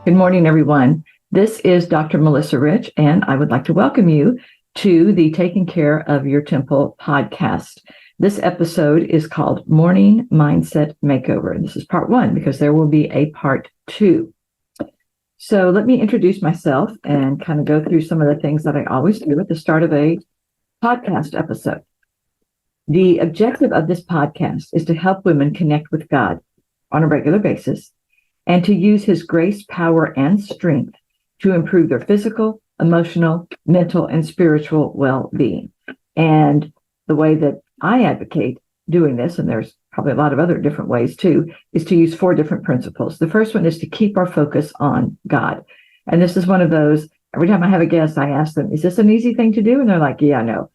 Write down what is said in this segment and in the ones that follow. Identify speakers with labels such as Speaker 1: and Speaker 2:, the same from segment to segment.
Speaker 1: Good morning, everyone. This is Dr. Melissa Rich, and I would like to welcome you to the Taking Care of Your Temple podcast. This episode is called Morning Mindset Makeover, and this is part one because there will be a part two. So let me introduce myself and kind of go through some of the things that I always do at the start of a podcast episode. The objective of this podcast is to help women connect with God on a regular basis and to use his grace, power, and strength to improve their physical, emotional, mental, and spiritual well-being. And the way that I advocate doing this, and there's probably a lot of other different ways too, is to use 4 different principles. The first one is to keep our focus on God. And this is one of those, every time I have a guest, I ask them, is this an easy thing to do? And they're like, yeah, no.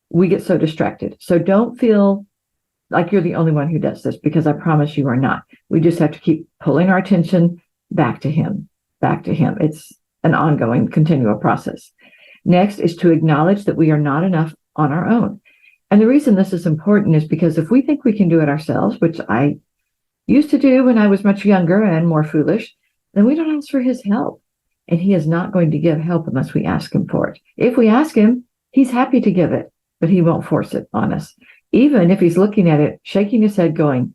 Speaker 1: We get so distracted. So don't feel like you're the only one who does this, because I promise you are not. We just have to keep pulling our attention back to him. It's an ongoing, continual process. Next is to acknowledge that we are not enough on our own. And the reason this is important is because if we think we can do it ourselves, which I used to do when I was much younger and more foolish, then we don't ask for his help. And he is not going to give help unless we ask him for it. If we ask him, he's happy to give it, but he won't force it on us. Even if he's looking at it, shaking his head, going,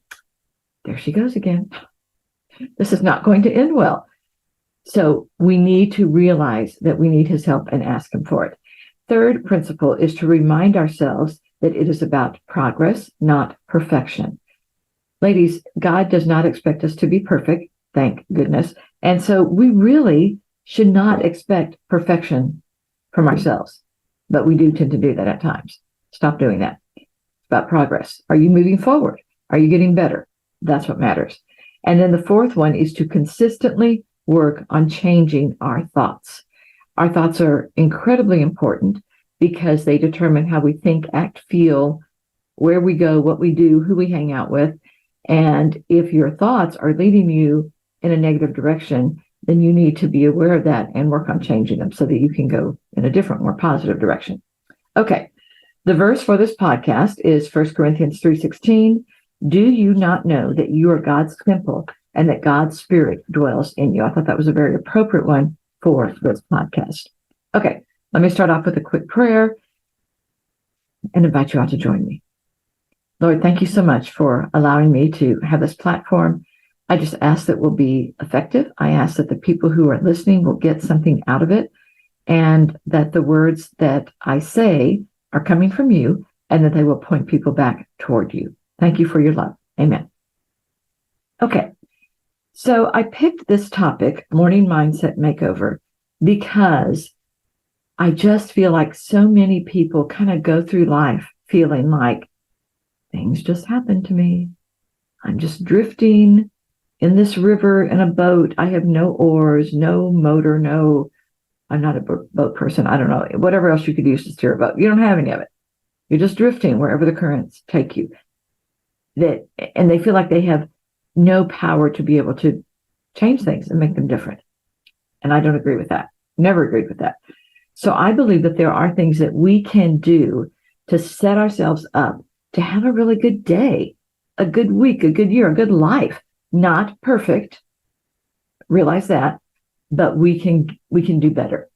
Speaker 1: there she goes again. This is not going to end well. So we need to realize that we need his help and ask him for it. Third principle is to remind ourselves that it is about progress, not perfection. Ladies, God does not expect us to be perfect, thank goodness. And so we really should not expect perfection from ourselves. But we do tend to do that at times. Stop doing that. About progress. Are you moving forward? Are you getting better? That's what matters. And then the fourth one is to consistently work on changing our thoughts. Our thoughts are incredibly important because they determine how we think, act, feel, where we go, what we do, who we hang out with. And if your thoughts are leading you in a negative direction, then you need to be aware of that and work on changing them so that you can go in a different, more positive direction. Okay. The verse for this podcast is 1 Corinthians 3:16. Do you not know that you are God's temple and that God's Spirit dwells in you? I thought that was a very appropriate one for this podcast. Okay, let me start off with a quick prayer and invite you all to join me. Lord, thank you so much for allowing me to have this platform. I just ask that we'll be effective. I ask that the people who are listening will get something out of it, and that the words that I say are coming from you, and that they will point people back toward you. Thank you for your love. Amen. Okay, so I picked this topic, Morning Mindset Makeover, because I just feel like so many people kind of go through life feeling like things just happen to me. I'm just drifting in this river in a boat. I have no oars, no motor, I'm not a boat person. I don't know. Whatever else you could use to steer a boat. You don't have any of it. You're just drifting wherever the currents take you. And they feel like they have no power to be able to change things and make them different. And I don't agree with that. Never agreed with that. So I believe that there are things that we can do to set ourselves up to have a really good day, a good week, a good year, a good life. Not perfect. Realize that. But we can do better.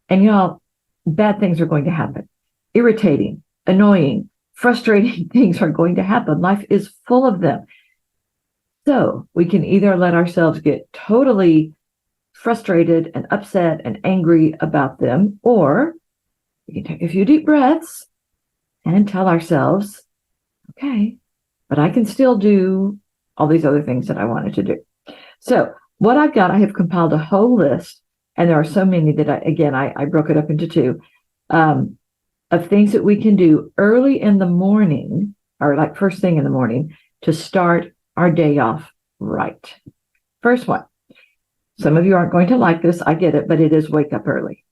Speaker 1: And y'all, bad things are going to happen. Irritating, annoying, frustrating things are going to happen. Life is full of them. So we can either let ourselves get totally frustrated and upset and angry about them, or we can take a few deep breaths and tell ourselves, okay, but I can still do all these other things that I wanted to do. So what I've got, I have compiled a whole list, and there are so many that I broke it up into 2, of things that we can do early in the morning, or like first thing in the morning, to start our day off right. First one. Some of you aren't going to like this. I get it, but it is wake up early.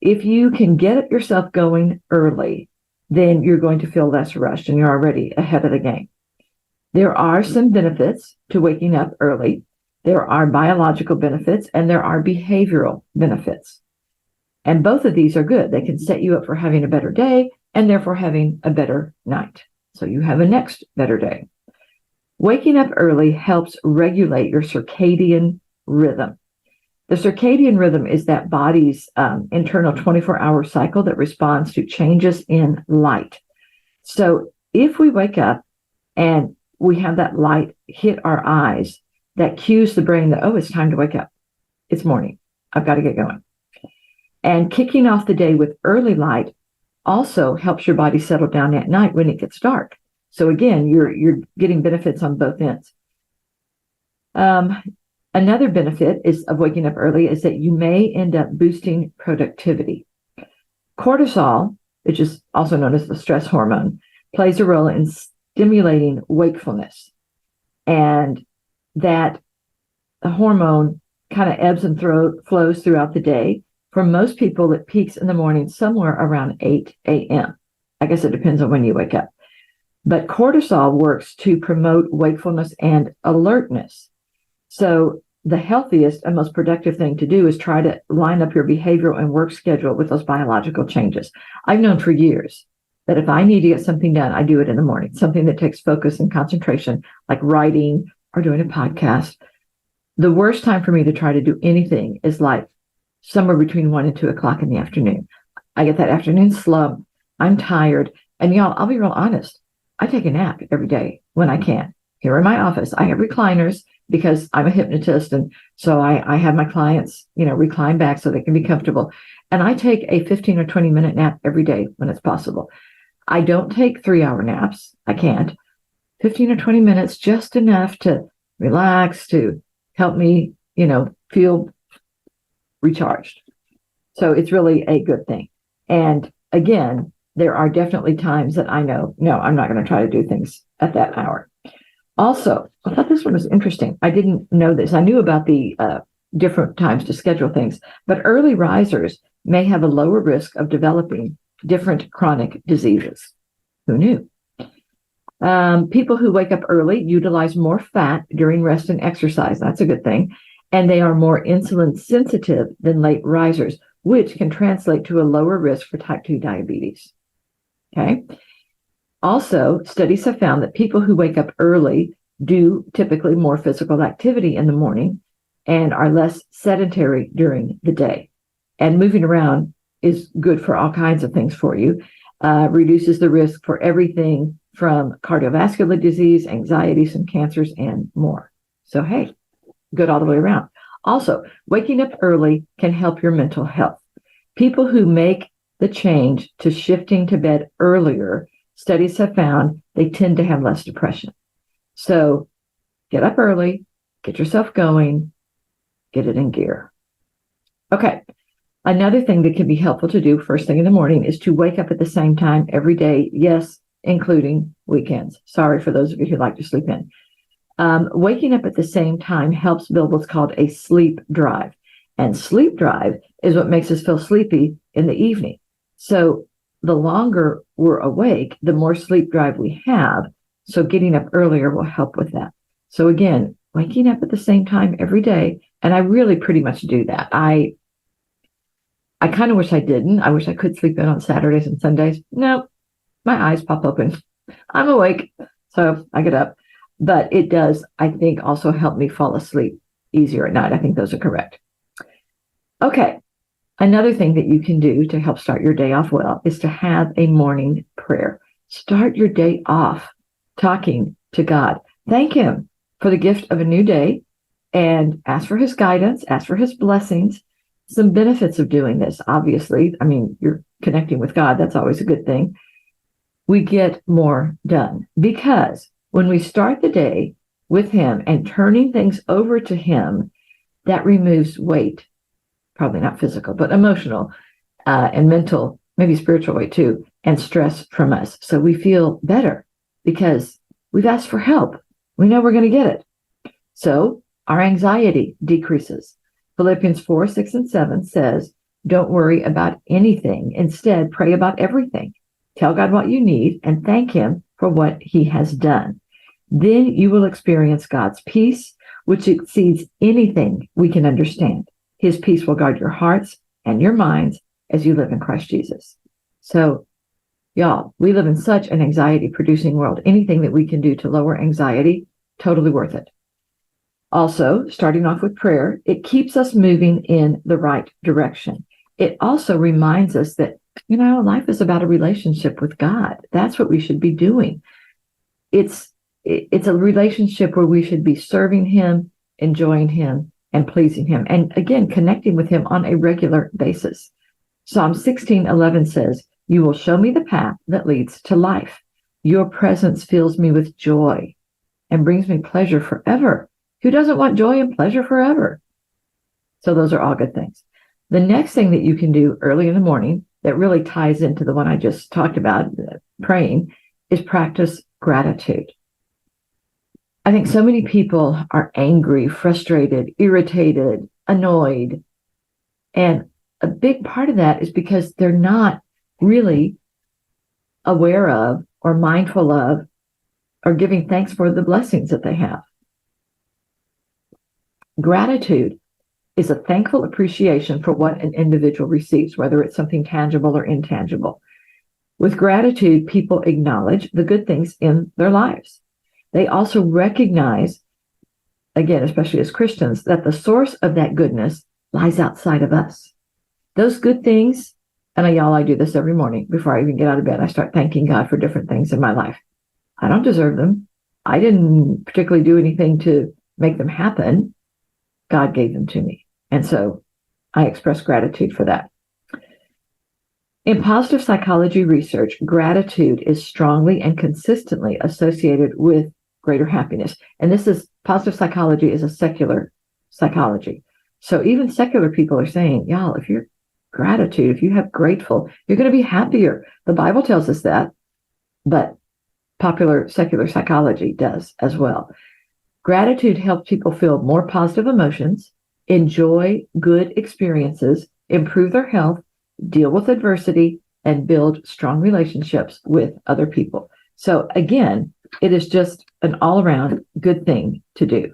Speaker 1: If you can get yourself going early, then you're going to feel less rushed and you're already ahead of the game. There are some benefits to waking up early. There are biological benefits and there are behavioral benefits. And both of these are good. They can set you up for having a better day and therefore having a better night. So you have a next better day. Waking up early helps regulate your circadian rhythm. The circadian rhythm is that body's internal 24-hour cycle that responds to changes in light. So if we wake up and we have that light hit our eyes, that cues the brain that, oh, it's time to wake up. It's morning. I've got to get going. And kicking off the day with early light also helps your body settle down at night when it gets dark. So again, you're getting benefits on both ends. Another benefit of waking up early is that you may end up boosting productivity. Cortisol, which is also known as the stress hormone, plays a role in stimulating wakefulness. And that the hormone kind of ebbs and flows throughout the day. For most people, it peaks in the morning somewhere around 8 a.m. I guess it depends on when you wake up. But cortisol works to promote wakefulness and alertness. So the healthiest and most productive thing to do is try to line up your behavioral and work schedule with those biological changes. I've known for years that if I need to get something done, I do it in the morning, something that takes focus and concentration, like writing or doing a podcast. The worst time for me to try to do anything is like somewhere between 1 and 2 o'clock in the afternoon. I get that afternoon slump. I'm tired. And y'all, I'll be real honest. I take a nap every day when I can. Here in my office, I have recliners because I'm a hypnotist. And so I have my clients, recline back so they can be comfortable. And I take a 15 or 20 minute nap every day when it's possible. I don't take 3-hour naps. I can't. 15 or 20 minutes, just enough to relax, to help me, feel recharged. So it's really a good thing. And again, there are definitely times that I know, no, I'm not going to try to do things at that hour. Also, I thought this one was interesting. I didn't know this. I knew about the different times to schedule things, but early risers may have a lower risk of developing different chronic diseases. Who knew? People who wake up early utilize more fat during rest and exercise. That's a good thing. And they are more insulin sensitive than late risers, which can translate to a lower risk for type 2 diabetes. Okay. Also, studies have found that people who wake up early do typically more physical activity in the morning and are less sedentary during the day. And moving around is good for all kinds of things for you. Reduces the risk for everything from cardiovascular disease, anxiety, some cancers, and more. So, hey, good all the way around. Also, waking up early can help your mental health. People who make the change to shifting to bed earlier, studies have found they tend to have less depression. So get up early, get yourself going, get it in gear. Okay. Another thing that can be helpful to do first thing in the morning is to wake up at the same time every day. Yes, including weekends. Sorry for those of you who like to sleep in. Waking up at the same time helps build what's called a sleep drive. And sleep drive is what makes us feel sleepy in the evening. So the longer we're awake, the more sleep drive we have. So getting up earlier will help with that. So again, waking up at the same time every day. And I really pretty much do that. I kind of wish I didn't. I wish I could sleep in on Saturdays and Sundays. No, my eyes pop open. I'm awake. So I get up. But it does, I think, also help me fall asleep easier at night. I think those are correct. Okay. Another thing that you can do to help start your day off well is to have a morning prayer. Start your day off talking to God. Thank Him for the gift of a new day and ask for His guidance, ask for His blessings. Some benefits of doing this, obviously. I mean, you're connecting with God. That's always a good thing. We get more done because when we start the day with Him and turning things over to Him, that removes weight. Probably not physical, but emotional and mental, maybe spiritual weight too, and stress from us. So we feel better because we've asked for help. We know we're going to get it. So our anxiety decreases. Philippians 4, 6, and 7 says, don't worry about anything. Instead, pray about everything. Tell God what you need and thank Him for what He has done. Then you will experience God's peace, which exceeds anything we can understand. His peace will guard your hearts and your minds as you live in Christ Jesus. So, y'all, we live in such an anxiety-producing world. Anything that we can do to lower anxiety Totally worth it. Also, starting off with prayer, it keeps us moving in the right direction. It also reminds us that, life is about a relationship with God. That's what we should be doing. It's a relationship where we should be serving him, enjoying him, and pleasing him. And again, connecting with him on a regular basis. Psalm 16:11 says, "You will show me the path that leads to life. Your presence fills me with joy and brings me pleasure forever." Who doesn't want joy and pleasure forever? So those are all good things. The next thing that you can do early in the morning that really ties into the one I just talked about, praying, is practice gratitude. I think so many people are angry, frustrated, irritated, annoyed. And a big part of that is because they're not really aware of or mindful of or giving thanks for the blessings that they have. Gratitude is a thankful appreciation for what an individual receives, whether it's something tangible or intangible. With gratitude, people acknowledge the good things in their lives. They also recognize, again, especially as Christians, that the source of that goodness lies outside of us. Those good things, and I do this every morning before I even get out of bed. I start thanking God for different things in my life. I don't deserve them. I didn't particularly do anything to make them happen. God gave them to me. And so I express gratitude for that. In positive psychology research, gratitude is strongly and consistently associated with greater happiness. And positive psychology is a secular psychology. So even secular people are saying, y'all, if you have grateful, you're going to be happier. The Bible tells us that, but popular secular psychology does as well. Gratitude helps people feel more positive emotions, enjoy good experiences, improve their health, deal with adversity, and build strong relationships with other people. So again, it is just an all-around good thing to do.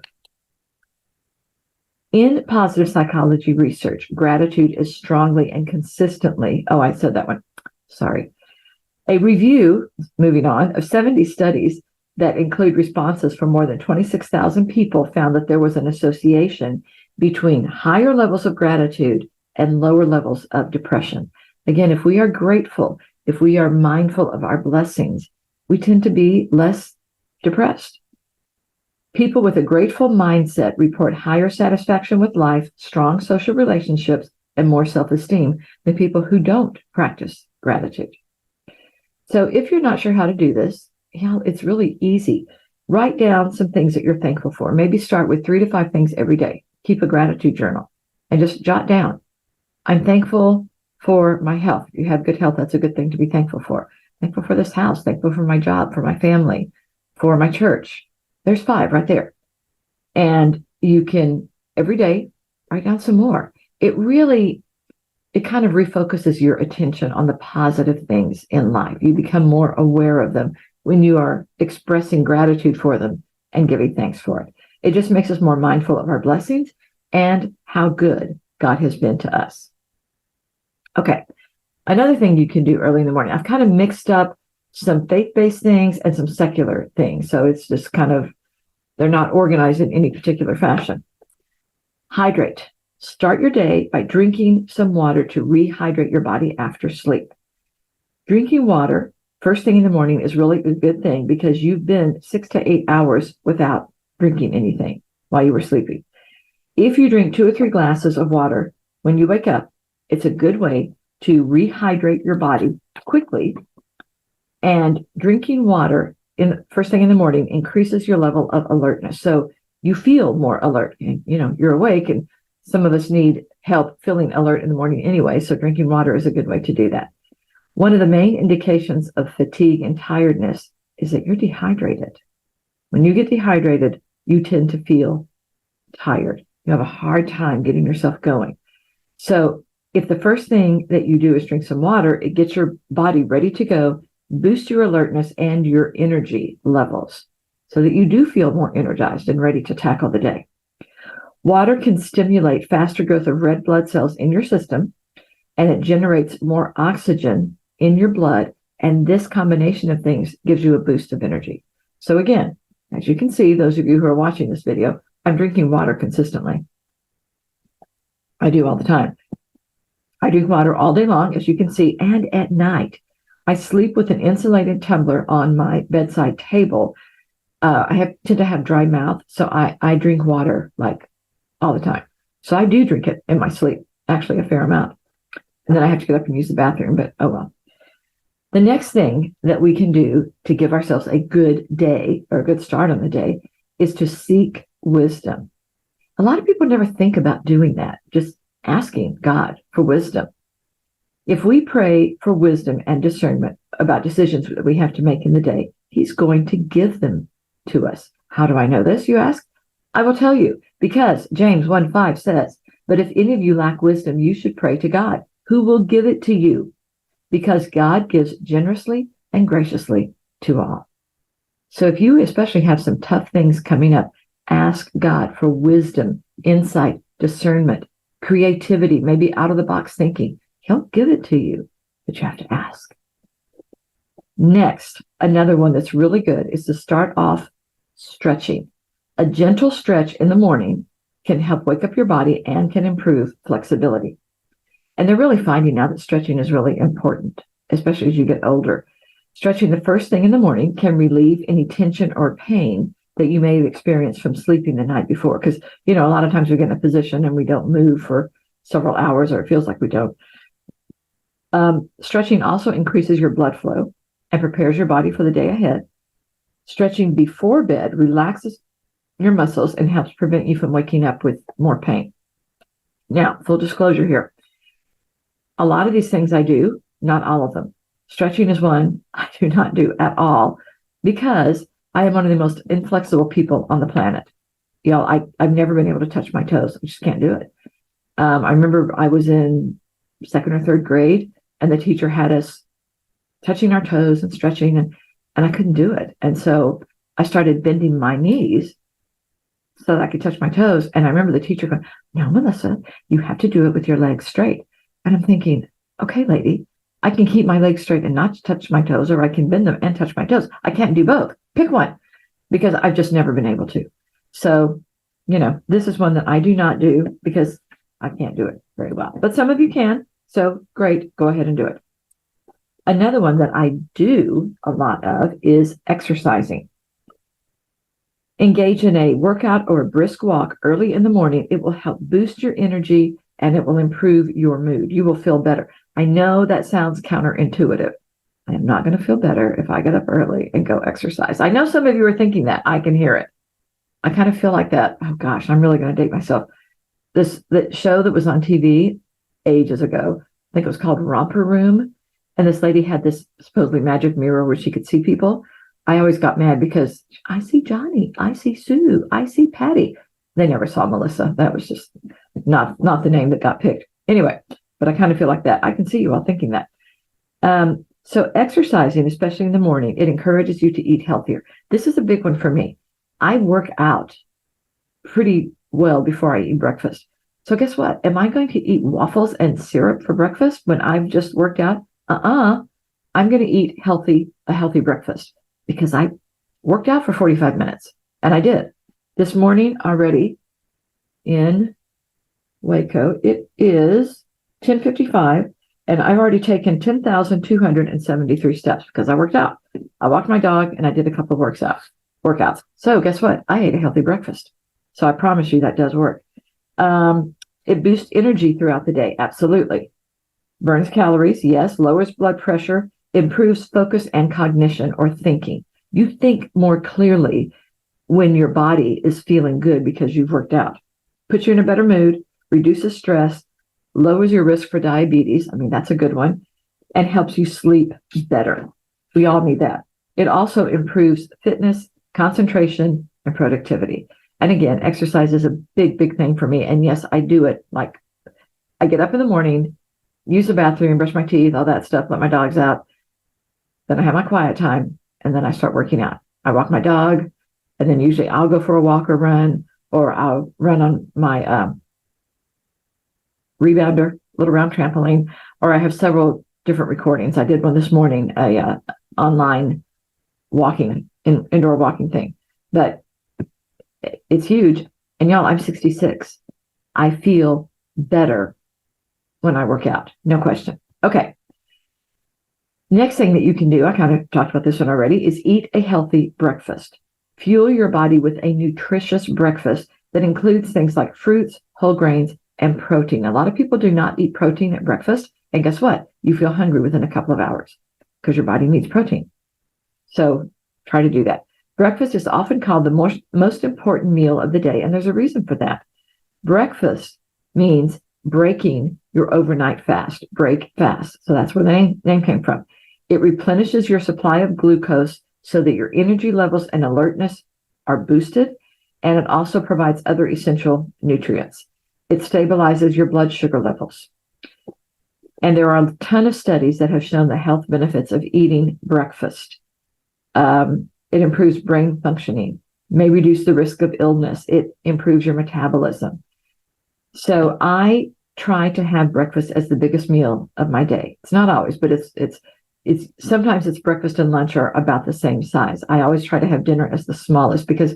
Speaker 1: In positive psychology research, gratitude is strongly and consistently, I said that one, sorry. A review, moving on, of 70 studies that include responses from more than 26,000 people found that there was an association between higher levels of gratitude and lower levels of depression. Again, if we are grateful, if we are mindful of our blessings, we tend to be less depressed. People with a grateful mindset report higher satisfaction with life, strong social relationships, and more self-esteem than people who don't practice gratitude. So if you're not sure how to do this, it's really easy. Write down some things that you're thankful for. Maybe start with 3 to 5 things every day. Keep a gratitude journal and just jot down. I'm thankful for my health. If you have good health, that's a good thing to be thankful for. Thankful for this house, thankful for my job, for my family, for my church. There's 5 right there. And you can, every day, write down some more. It kind of refocuses your attention on the positive things in life. You become more aware of them when you are expressing gratitude for them and giving thanks for it. It just makes us more mindful of our blessings and how good God has been to us. Okay, another thing you can do early in the morning, I've kind of mixed up some faith-based things and some secular things. So it's just they're not organized in any particular fashion. Hydrate. Start your day by drinking some water to rehydrate your body after sleep. Drinking water first thing in the morning is really a good thing because you've been 6 to 8 hours without drinking anything while you were sleeping. If you drink 2 or 3 glasses of water when you wake up, it's a good way to rehydrate your body quickly. And drinking water first thing in the morning increases your level of alertness. So you feel more alert. You're awake, and some of us need help feeling alert in the morning anyway. So drinking water is a good way to do that. One of the main indications of fatigue and tiredness is that you're dehydrated. When you get dehydrated, you tend to feel tired. You have a hard time getting yourself going. So if the first thing that you do is drink some water, it gets your body ready to go, boost your alertness and your energy levels so that you do feel more energized and ready to tackle the day. Water can stimulate faster growth of red blood cells in your system, and it generates more oxygen in your blood. And this combination of things gives you a boost of energy. So again, As you can see, those of you who are watching this video, I'm drinking water consistently. I do all the time. I drink water all day long, as you can see, and at night. I sleep with an insulated tumbler on my bedside table. I tend to have dry mouth, so I drink water like all the time. So I do drink it in my sleep, actually a fair amount. And then I have to get up and use the bathroom, but oh well. The next thing that we can do to give ourselves a good day or a good start on the day is to seek wisdom. A lot of people never think about doing that, just asking God for wisdom. If we pray for wisdom and discernment about decisions that we have to make in the day, He's going to give them to us. How do I know this, you ask? I will tell you, because James 1:5 says, "But if any of you lack wisdom, you should pray to God, who will give it to you, because God gives generously and graciously to all." So if you especially have some tough things coming up, ask God for wisdom, insight, discernment, creativity, maybe out of the box thinking. He'll give it to you, but you have to ask. Next, another one that's really good is to start off stretching. A gentle stretch in the morning can help wake up your body and can improve flexibility. And they're really finding now that stretching is really important, especially as you get older. Stretching the first thing in the morning can relieve any tension or pain that you may have experienced from sleeping the night before. Because, a lot of times we get in a position and we don't move for several hours, or it feels like we don't. Stretching also increases your blood flow and prepares your body for the day ahead. Stretching before bed relaxes your muscles and helps prevent you from waking up with more pain. Now, full disclosure here. A lot of these things I do, not all of them. Stretching is one I do not do at all because I am one of the most inflexible people on the planet. I've never been able to touch my toes. I just can't do it. I remember I was in second or third grade, and the teacher had us touching our toes and stretching, and I couldn't do it. And so I started bending my knees so that I could touch my toes. And I remember the teacher going, "No, Melissa, you have to do it with your legs straight." And I'm thinking, okay, lady, I can keep my legs straight and not touch my toes, or I can bend them and touch my toes. I can't do both. Pick one, because I've just never been able to. So, this is one that I do not do because I can't do it very well. But some of you can. So great, go ahead and do it. Another one that I do a lot of is exercising. Engage in a workout or a brisk walk early in the morning. It will help boost your energy and it will improve your mood. You will feel better. I know that sounds counterintuitive. I am not going to feel better if I get up early and go exercise. I know some of you are thinking that. I can hear it. I kind of feel like that. Oh gosh, I'm really going to date myself. The show that was on TV ages ago, I think it was called Romper Room. And this lady had this supposedly magic mirror where she could see people. I always got mad because I see Johnny, I see Sue, I see Patty. They never saw Melissa. That was just not the name that got picked. Anyway, but I kind of feel like that. I can see you all thinking that. So exercising, especially in the morning, it encourages you to eat healthier. This is a big one for me. I work out pretty well before I eat breakfast. So guess what? Am I going to eat waffles and syrup for breakfast when I've just worked out? I'm going to eat a healthy breakfast because I worked out for 45 minutes. And I did. This morning already in Waco, it is 10:55, and I've already taken 10,273 steps because I worked out. I walked my dog and I did a couple of workouts. So guess what? I ate a healthy breakfast. So I promise you that does work. It boosts energy throughout the day. Absolutely. Burns calories. Yes. Lowers blood pressure, improves focus and cognition or thinking. You think more clearly when your body is feeling good because you've worked out. Puts you in a better mood, reduces stress, lowers your risk for diabetes. I mean, that's a good one, and helps you sleep better. We all need that. It also improves fitness, concentration, and productivity. And again, exercise is a big, big thing for me. And yes, I do it. Like I get up in the morning, use the bathroom, brush my teeth, all that stuff, let my dogs out. Then I have my quiet time, and then I start working out. I walk my dog, and then usually I'll go for a walk or run, or I'll run on my rebounder, little round trampoline, or I have several different recordings. I did one this morning, a online walking, indoor walking thing. but it's huge. And y'all, I'm 66. I feel better when I work out. No question. Okay. Next thing that you can do, I kind of talked about this one already, is eat a healthy breakfast. Fuel your body with a nutritious breakfast that includes things like fruits, whole grains, and protein. A lot of people do not eat protein at breakfast. And guess what? You feel hungry within a couple of hours because your body needs protein. So try to do that. Breakfast is often called the most important meal of the day, and there's a reason for that. Breakfast means breaking your overnight fast, break fast. So that's where the name came from. It replenishes your supply of glucose so that your energy levels and alertness are boosted, and it also provides other essential nutrients. It stabilizes your blood sugar levels. And there are a ton of studies that have shown the health benefits of eating breakfast. It improves brain functioning, may reduce the risk of illness. It improves your metabolism. So I try to have breakfast as the biggest meal of my day. It's not always, but it's sometimes it's breakfast and lunch are about the same size. I always try to have dinner as the smallest because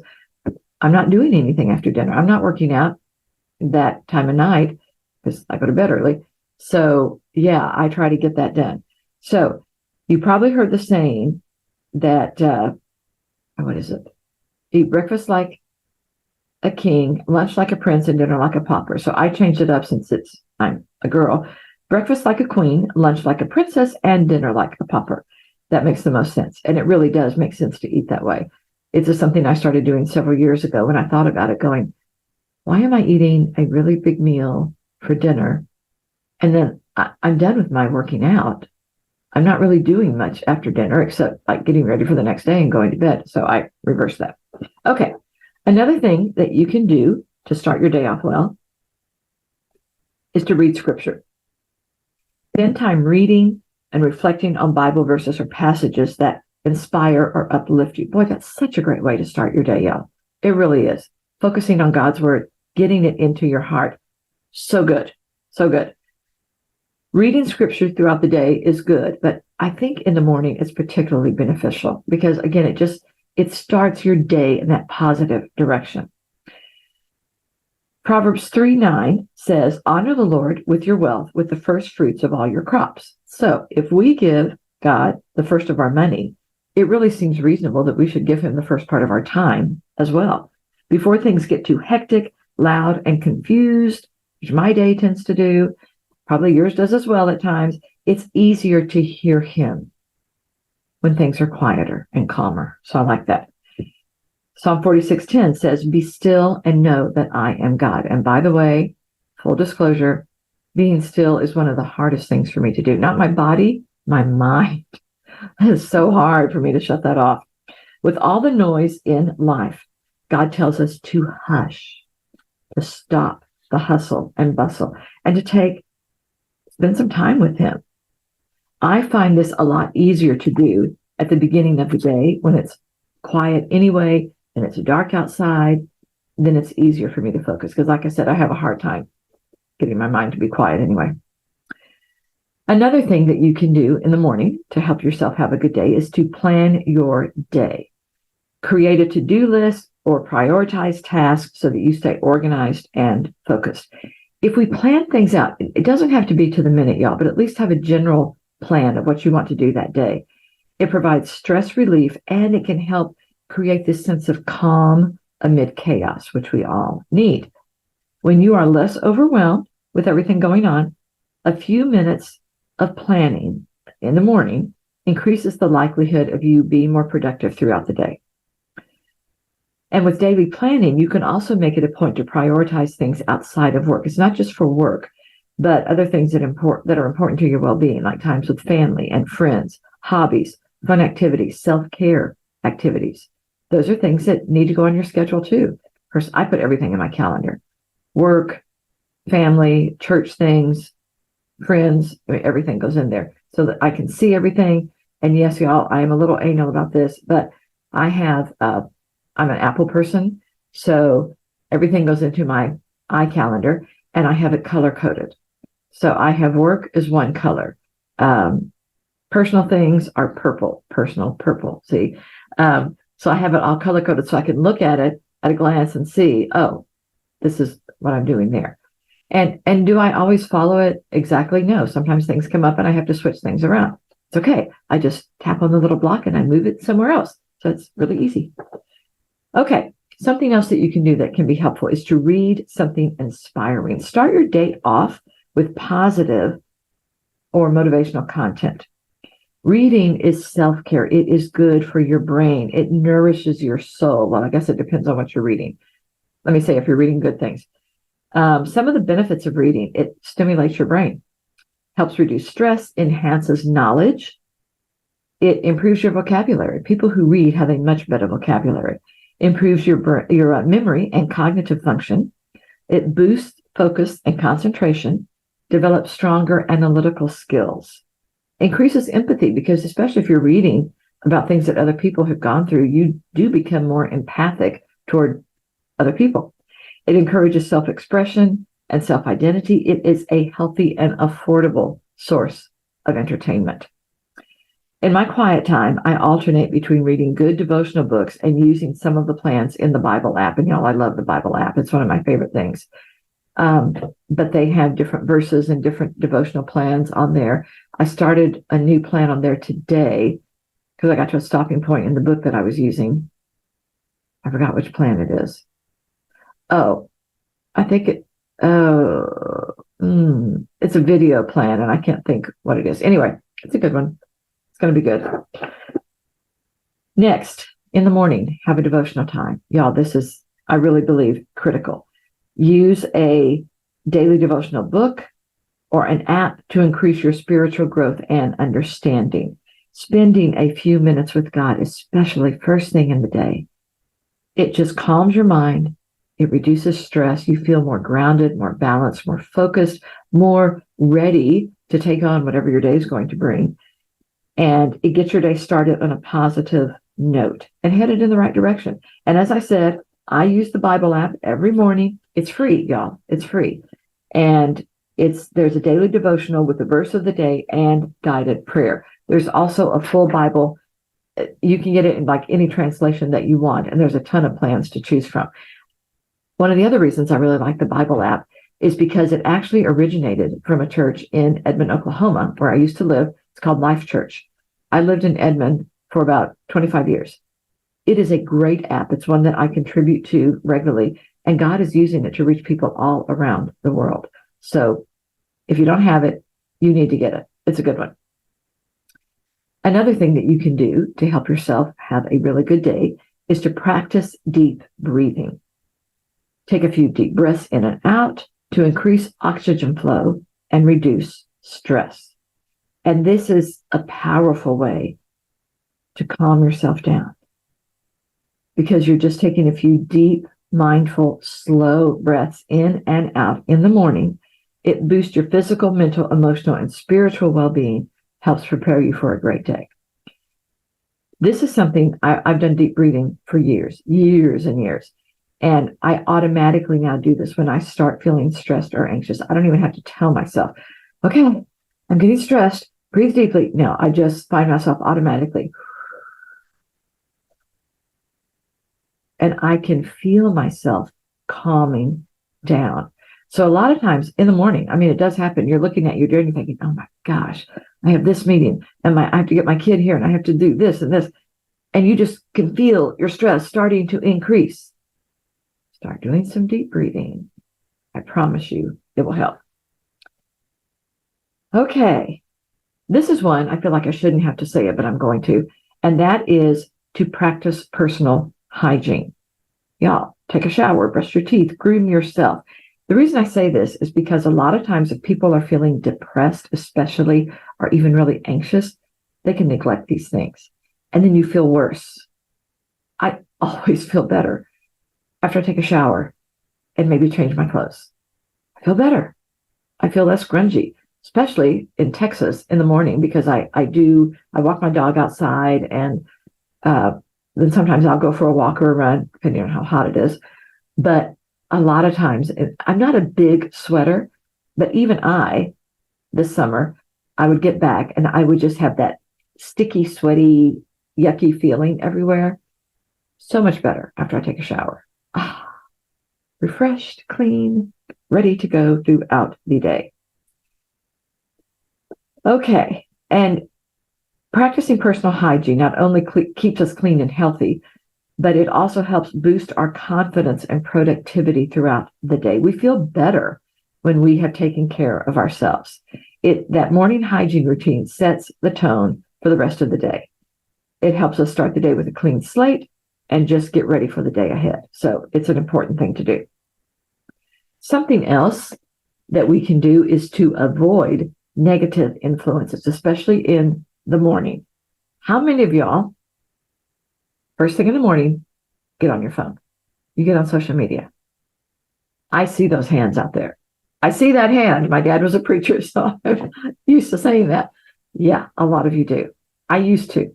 Speaker 1: I'm not doing anything after dinner. I'm not working out that time of night because I go to bed early. So yeah, I try to get that done. So you probably heard the saying that, what is it? Eat breakfast like a king, lunch like a prince, and dinner like a pauper. So I changed it up since I'm a girl. Breakfast like a queen, lunch like a princess, and dinner like a pauper. That makes the most sense. And it really does make sense to eat that way. It's just something I started doing several years ago when I thought about it, going, why am I eating a really big meal for dinner? And then I'm done with my working out. I'm not really doing much after dinner except like getting ready for the next day and going to bed. So I reversed that. Okay. Another thing that you can do to start your day off well is to read scripture. Spend time reading and reflecting on Bible verses or passages that inspire or uplift you. Boy, that's such a great way to start your day, y'all. It really is. Focusing on God's word, getting it into your heart. So good. So good. Reading scripture throughout the day is good, but I think in the morning it's particularly beneficial because, again, it starts your day in that positive direction. Proverbs 3:9 says, honor the Lord with your wealth, with the first fruits of all your crops. So if we give God the first of our money, it really seems reasonable that we should give him the first part of our time as well. Before things get too hectic, loud, and confused, which my day tends to do, probably yours does as well at times, it's easier to hear him when things are quieter and calmer. So I like that. Psalm 46:10 says, be still and know that I am God. And by the way, full disclosure, being still is one of the hardest things for me to do. Not my body, my mind. It is so hard for me to shut that off. With all the noise in life, God tells us to hush, to stop the hustle and bustle, and to spend some time with him. I find this a lot easier to do at the beginning of the day when it's quiet anyway and it's dark outside. Then it's easier for me to focus because, like I said, I have a hard time getting my mind to be quiet anyway. Another thing that you can do in the morning to help yourself have a good day is to plan your day. Create a to-do list or prioritize tasks so that you stay organized and focused. If we plan things out, it doesn't have to be to the minute, y'all, but at least have a general plan of what you want to do that day. It provides stress relief and it can help create this sense of calm amid chaos, which we all need. When you are less overwhelmed with everything going on, a few minutes of planning in the morning increases the likelihood of you being more productive throughout the day. And with daily planning, you can also make it a point to prioritize things outside of work. It's not just for work, but other things that are important to your well-being, like times with family and friends, hobbies, fun activities, self-care activities. Those are things that need to go on your schedule too. Of course, I put everything in my calendar. Work, family, church things, friends, everything goes in there so that I can see everything. And yes, y'all, I am a little anal about this, but I'm an Apple person, so everything goes into my iCalendar, and I have it color-coded. So I have work is one color. Personal things are purple, personal purple. See, So I have it all color coded so I can look at it at a glance and see, oh, this is what I'm doing there. And do I always follow it exactly? No. Sometimes things come up and I have to switch things around. It's okay. I just tap on the little block and I move it somewhere else. So it's really easy. Okay. Something else that you can do that can be helpful is to read something inspiring. Start your day off with positive or motivational content. Reading is self-care. It is good for your brain. It nourishes your soul. Well, I guess it depends on what you're reading. Let me say, if you're reading good things. Some of the benefits of reading: it stimulates your brain, helps reduce stress, enhances knowledge. It improves your vocabulary. People who read have a much better vocabulary. Improves your memory and cognitive function. It boosts focus and concentration. Develops stronger analytical skills. Increases empathy, because especially if you're reading about things that other people have gone through, you do become more empathic toward other people. It encourages self-expression and self-identity. It is a healthy and affordable source of entertainment. In my quiet time, I alternate between reading good devotional books and using some of the plans in the Bible app. And y'all, I love the Bible app. It's one of my favorite things. But they have different verses and different devotional plans on there. I started a new plan on there today because I got to a stopping point in the book that I was using. I forgot which plan it is. Oh, I think it's a video plan, and I can't think what it is. Anyway, it's a good one. It's going to be good. Next, in the morning, have a devotional time. Y'all, this is, I really believe, critical. Use a daily devotional book or an app to increase your spiritual growth and understanding. Spending a few minutes with God, especially first thing in the day, it just calms your mind. It reduces stress. You feel more grounded, more balanced, more focused, more ready to take on whatever your day is going to bring. And it gets your day started on a positive note and headed in the right direction. And as I said, I use the Bible app every morning. It's free, y'all. It's free. And there's a daily devotional with the verse of the day and guided prayer. There's also a full Bible. You can get it in like any translation that you want. And there's a ton of plans to choose from. One of the other reasons I really like the Bible app is because it actually originated from a church in Edmond, Oklahoma, where I used to live. It's called Life Church. I lived in Edmond for about 25 years. It is a great app. It's one that I contribute to regularly, and God is using it to reach people all around the world. So if you don't have it, you need to get it. It's a good one. Another thing that you can do to help yourself have a really good day is to practice deep breathing. Take a few deep breaths in and out to increase oxygen flow and reduce stress. And this is a powerful way to calm yourself down, because you're just taking a few deep, mindful, slow breaths in and out in the morning. It boosts your physical, mental, emotional, and spiritual well-being, helps prepare you for a great day. This is something I've done deep breathing for years and years. And I automatically now do this when I start feeling stressed or anxious. I don't even have to tell myself, okay, I'm getting stressed, breathe deeply. No, I just find myself automatically. And I can feel myself calming down. So a lot of times in the morning, I mean, it does happen. You're looking at your day and you're thinking, oh my gosh, I have this meeting and I have to get my kid here and I have to do this and this. And you just can feel your stress starting to increase. Start doing some deep breathing. I promise you it will help. Okay. This is one, I feel like I shouldn't have to say it, but I'm going to. And that is to practice personal hygiene. Y'all, take a shower, brush your teeth, groom yourself. The reason I say this is because a lot of times if people are feeling depressed, especially, or even really anxious, they can neglect these things. And then you feel worse. I always feel better after I take a shower and maybe change my clothes. I feel better. I feel less grungy, especially in Texas in the morning, because I walk my dog outside, and then sometimes I'll go for a walk or a run, depending on how hot it is. But a lot of times, I'm not a big sweater, but even this summer, I would get back and I would just have that sticky, sweaty, yucky feeling everywhere. So much better after I take a shower. Refreshed, clean, ready to go throughout the day. Okay, and practicing personal hygiene not only keeps us clean and healthy, but it also helps boost our confidence and productivity throughout the day. We feel better when we have taken care of ourselves. That morning hygiene routine sets the tone for the rest of the day. It helps us start the day with a clean slate and just get ready for the day ahead. So it's an important thing to do. Something else that we can do is to avoid negative influences, especially in the morning. How many of y'all, first thing in the morning, get on your phone? You get on social media. I see those hands out there. I see that hand. My dad was a preacher, so I'm used to saying that. Yeah, a lot of you do. I used to.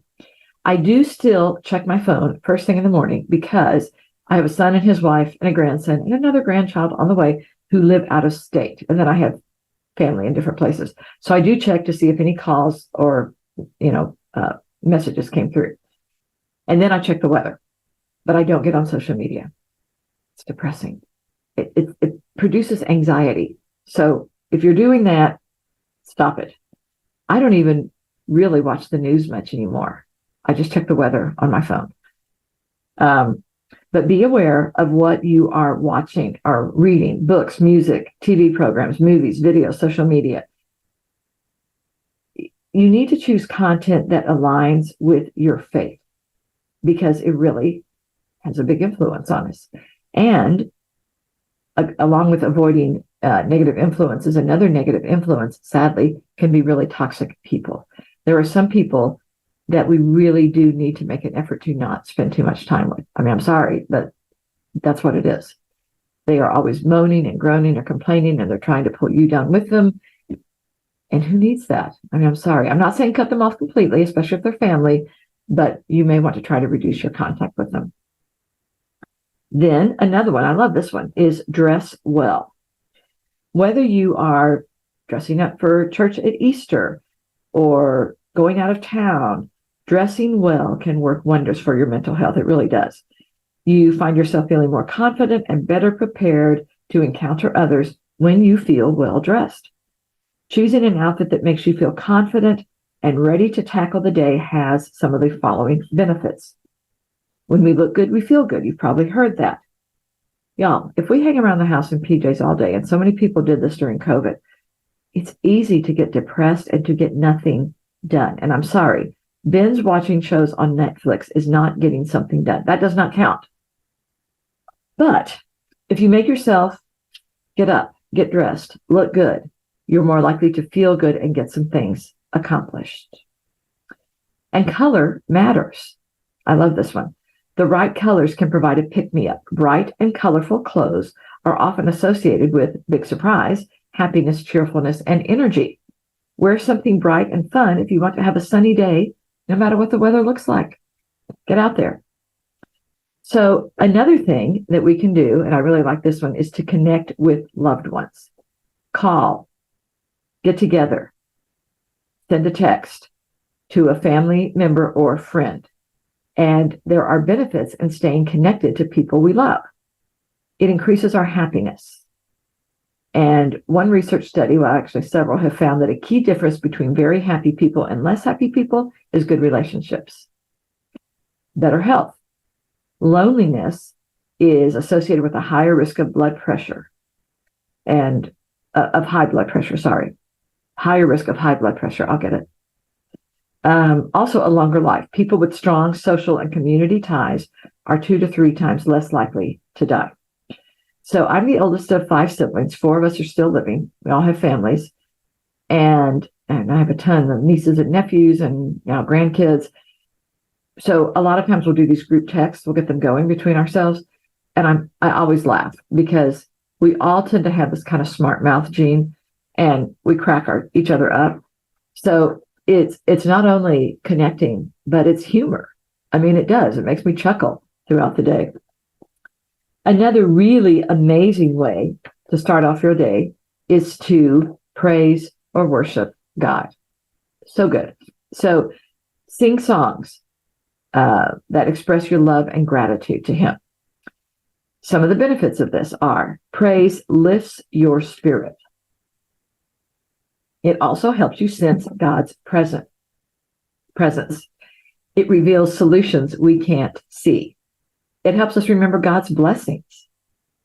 Speaker 1: I do still check my phone first thing in the morning because I have a son and his wife and a grandson and another grandchild on the way who live out of state. And then I have family in different places. So I do check to see if any calls or, messages came through. And then I check the weather, but I don't get on social media. It's depressing. It produces anxiety. So if you're doing that, stop it. I don't even really watch the news much anymore. I just check the weather on my phone. But be aware of what you are watching or reading: books, music, TV programs, movies, videos, social media. You need to choose content that aligns with your faith because it really has a big influence on us. And along with avoiding negative influences, another negative influence, sadly, can be really toxic people. There are some people that we really do need to make an effort to not spend too much time with. I mean, I'm sorry, but that's what it is. They are always moaning and groaning or complaining, and they're trying to pull you down with them. And who needs that? I mean, I'm sorry. I'm not saying cut them off completely, especially if they're family, but you may want to try to reduce your contact with them. Then another one, I love this one, is dress well. Whether you are dressing up for church at Easter or going out of town, dressing well can work wonders for your mental health. It really does. You find yourself feeling more confident and better prepared to encounter others when you feel well dressed. Choosing an outfit that makes you feel confident and ready to tackle the day has some of the following benefits. When we look good, we feel good. You've probably heard that. Y'all, if we hang around the house in PJs all day, and so many people did this during COVID, it's easy to get depressed and to get nothing done. And I'm sorry, binge watching shows on Netflix is not getting something done. That does not count. But if you make yourself get up, get dressed, look good, you're more likely to feel good and get some things accomplished. And color matters. I love this one. The right colors can provide a pick-me-up. Bright and colorful clothes are often associated with big surprise, happiness, cheerfulness, and energy. Wear something bright and fun if you want to have a sunny day, no matter what the weather looks like. Get out there. So another thing that we can do, and I really like this one, is to connect with loved ones. Call, get together, send a text to a family member or friend. And there are benefits in staying connected to people we love. It increases our happiness. And one research study, well, actually several, have found that a key difference between very happy people and less happy people is good relationships. Better health. Loneliness is associated with a higher risk of blood pressure and of high blood pressure, higher risk of high blood pressure. I'll get it. Also a longer life. People with strong social and community ties are 2 to 3 times less likely to die. So I'm the oldest of 5 siblings. 4 of us are still living. We all have families. And I have a ton of nieces and nephews and now grandkids. So a lot of times we'll do these group texts. We'll get them going between ourselves. And I always laugh because we all tend to have this kind of smart mouth gene and we crack each other up. So it's not only connecting, but it's humor. I mean, it does. It makes me chuckle throughout the day. Another really amazing way to start off your day is to praise or worship God. So good. So sing songs, that express your love and gratitude to Him. Some of the benefits of this are praise lifts your spirit. It also helps you sense God's presence. It reveals solutions we can't see. It helps us remember God's blessings.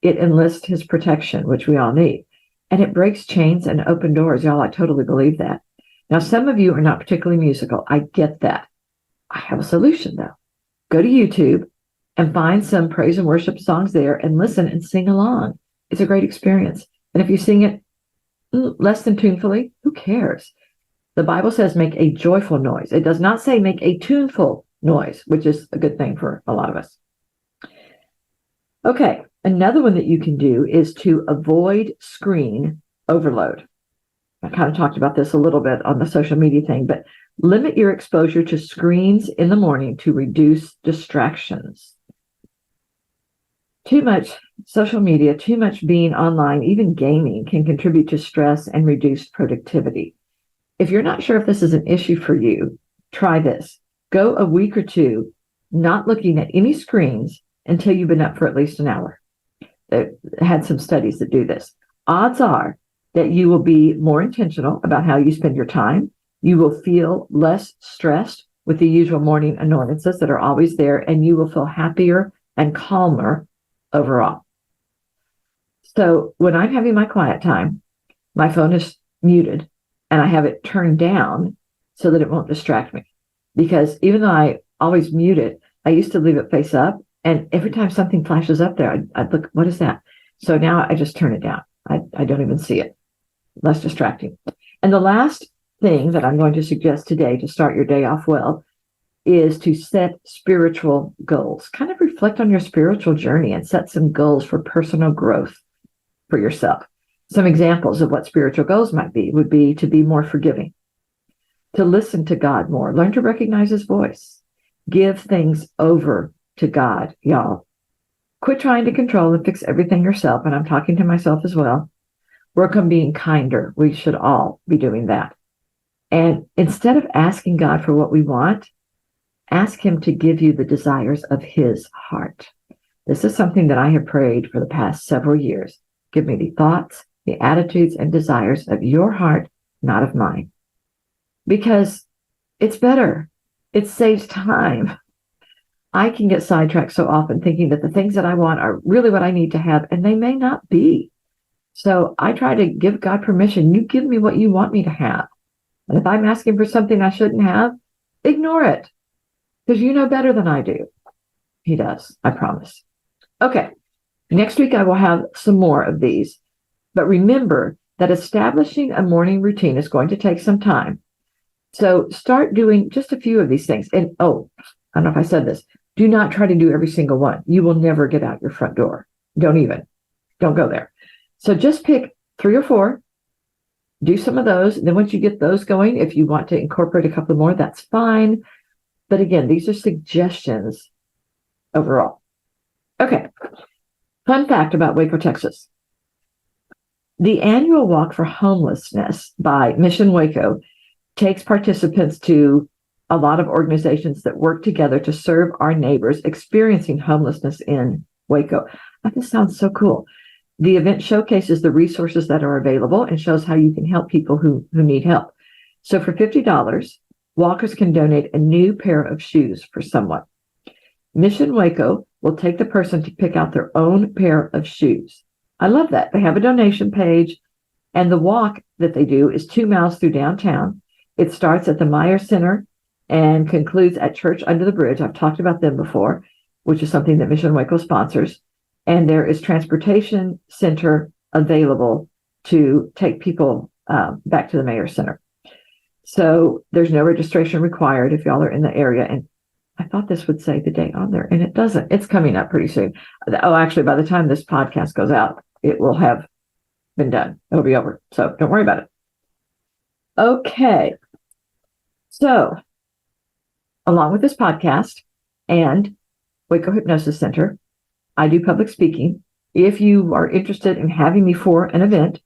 Speaker 1: It enlists His protection, which we all need. And it breaks chains and open doors. Y'all, I totally believe that. Now, some of you are not particularly musical. I get that. I have a solution, though. Go to YouTube and find some praise and worship songs there and listen and sing along. It's a great experience. And if you sing it less than tunefully, who cares? The Bible says make a joyful noise. It does not say make a tuneful noise, which is a good thing for a lot of us. Okay, another one that you can do is to avoid screen overload. I kind of talked about this a little bit on the social media thing, but limit your exposure to screens in the morning to reduce distractions. Too much social media, too much being online, even gaming can contribute to stress and reduced productivity. If you're not sure if this is an issue for you, try this. Go a week or two not looking at any screens until you've been up for at least an hour. They had some studies that do this. Odds are that you will be more intentional about how you spend your time. You will feel less stressed with the usual morning annoyances that are always there, and you will feel happier and calmer overall. So when I'm having my quiet time, my phone is muted and I have it turned down so that it won't distract me. Because even though I always mute it, I used to leave it face up. And every time something flashes up there, I'd look, what is that? So now I just turn it down. I don't even see it. Less distracting. And the last thing that I'm going to suggest today to start your day off well is to set spiritual goals. Kind of reflect on your spiritual journey and set some goals for personal growth for yourself. Some examples of what spiritual goals might be would be to be more forgiving, to listen to God more, learn to recognize His voice, give things over to God, y'all. Quit trying to control and fix everything yourself, and I'm talking to myself as well. Work on being kinder. We should all be doing that. And instead of asking God for what we want, ask Him to give you the desires of His heart. This is something that I have prayed for the past several years. Give me the thoughts, the attitudes, and desires of your heart, not of mine. Because it's better. It saves time. I can get sidetracked so often thinking that the things that I want are really what I need to have, and they may not be. So I try to give God permission. You give me what you want me to have. And if I'm asking for something I shouldn't have, ignore it. Because you know better than I do. He does, I promise. Okay, next week I will have some more of these. But remember that establishing a morning routine is going to take some time. So start doing just a few of these things. And I don't know if I said this. Do not try to do every single one. You will never get out your front door. Don't go there. So just pick 3 or 4, do some of those. And then once you get those going, if you want to incorporate a couple more, that's fine. But again, these are suggestions overall. Okay. Fun fact about Waco, Texas. The annual Walk for Homelessness by Mission Waco takes participants to a lot of organizations that work together to serve our neighbors experiencing homelessness in Waco. This sounds so cool. The event showcases the resources that are available and shows how you can help people who need help. So for $50, walkers can donate a new pair of shoes for someone. Mission Waco will take the person to pick out their own pair of shoes. I love that. They have a donation page, and the walk that they do is 2 miles through downtown. It starts at the Meyer Center and concludes at Church Under the Bridge. I've talked about them before, which is something that Mission Waco sponsors. And there is transportation center available to take people back to the Meyer Center. So there's no registration required if y'all are in the area. And I thought this would say the date on there, and it doesn't. It's coming up pretty soon. Actually, by the time this podcast goes out, it will have been done. It'll be over. So don't worry about it. Okay. So along with this podcast and Waco Hypnosis Center, I do public speaking. If you are interested in having me for an event,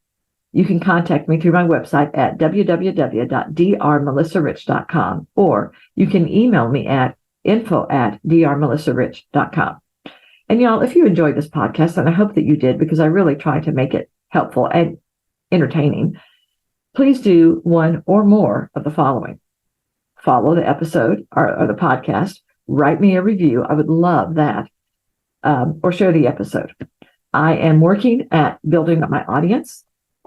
Speaker 1: you can contact me through my website at www.drmelissarich.com, or you can email me at info@drmelissarich.com. And y'all, if you enjoyed this podcast, and I hope that you did, because I really try to make it helpful and entertaining, please do one or more of the following. Follow the episode or the podcast. Write me a review. I would love that. Or share the episode. I am working at building up my audience,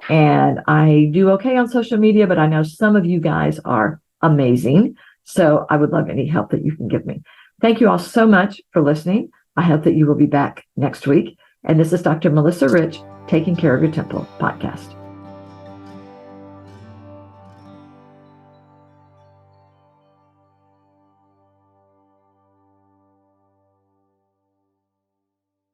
Speaker 1: and I do okay on social media, but I know some of you guys are amazing. So I would love any help that you can give me. Thank you all so much for listening. I hope that you will be back next week. And this is Dr. Melissa Rich, Taking Care of Your Temple podcast.